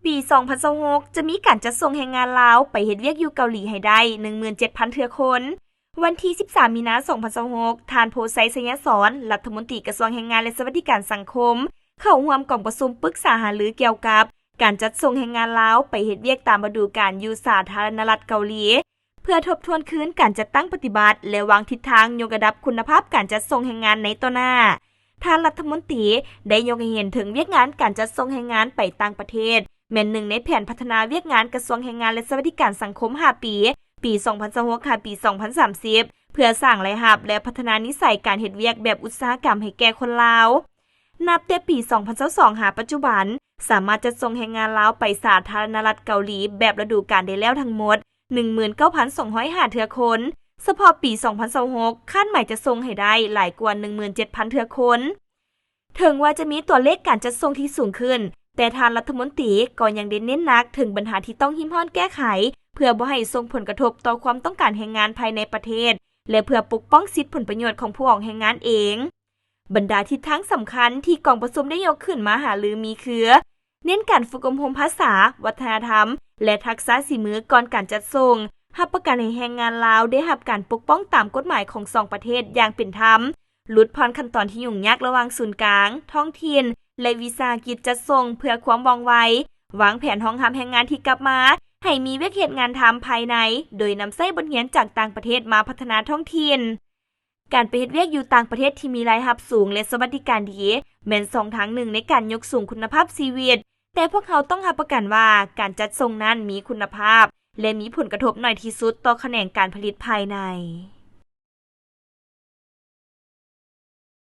ปี 2026 จะมีการจัดส่งแรงงานลาวไปเฮ็ดเวียกอยู่เกาหลีให้ได้ 17,000 เทื่อคน วันที่ 13 มีนาคม 2026 ท่านโพไซสยสรรัฐมนตรีกระทรวงแรงงานและสวัสดิการสังคม เข้าร่วมกล่องประชุมปรึกษาหารือเกี่ยวกับการจัดส่งแรงงานลาวไปเฮ็ดเวียกตามฤดูกาลอยู่สาธารณรัฐเกาหลี เพื่อทบทวนคืนการจัดตั้งปฏิบัติและวางทิศทางยกระดับคุณภาพการจัดส่งแรงงานในต่อหน้าท่านรัฐมนตรีได้ยกให้เห็นถึงเวียกงานการจัดส่งแรงงานไปต่างประเทศแม่นหนึ่งในแผนพัฒนาเวียกงานกระทรวงแรงงานและสวัสดิการสังคม 5 ปี ปี 2026 ค่ะ ปี 2030 เพื่อสร้างรายรับและพัฒนานิสัยการเฮ็ดเวียกแบบอุตสาหกรรมให้แก่คนลาว นับแต่ปี 2022 หาปัจจุบัน สามารถจัดส่งแรงงานลาวไปสาธารณรัฐเกาหลีแบบฤดูกาลได้แล้วทั้งหมด 19,205 เทื่อคนเฉพาะปี 2026 คาดหมายจะส่งให้ได้หลายกว่า 17,000 เทื่อคนถึงว่าจะมีตัวเลขการจัดส่งที่สูงขึ้น แต่ทานรัฐมนตรีก็ยังเน้นหนักถึงปัญหาที่ต้องหิมห้อนแก้ไข เพื่อบ่ให้ส่งผลกระทบต่อความต้องการแรงงานภายในประเทศ และเพื่อปกป้องสิทธิผลประโยชน์ของผู้ออกแรงงานเอง บรรดาทิศทางสำคัญที่กองประชุมได้ยกขึ้นมาหารือมีคือเน้นการฝึกอบรมภาษา วัฒนธรรม และทักษะฝีมือก่อนการจัดส่งรับประกันให้แรงงานลาวได้รับการปกป้องตามกฎหมายของสองประเทศอย่างเป็นธรรมลดผ่อนขั้นตอนที่ยุ่งยากระหว่างศูนย์กลาง ท้องถิ่น และวิสาหกิจจัดส่งเพื่อความว่องไว วางแผนรองรับแรงงานที่กลับมา ให้มีเวียกเฮ็ดงานทำภายใน โดยนำใช้บทเรียนจากต่างประเทศมาพัฒนาท้องถิ่น การไปเฮ็ดเวียกอยู่ต่างประเทศที่มีรายรับสูงและสวัสดิการดีแม่น2ทางหนึ่งในการยกสูงคุณภาพชีวิต แต่พวกเขาต้องรับประกันว่าการจัดส่งนั้นมีคุณภาพ และมีผลกระทบน้อยที่สุดต่อแขนงการผลิตภายใน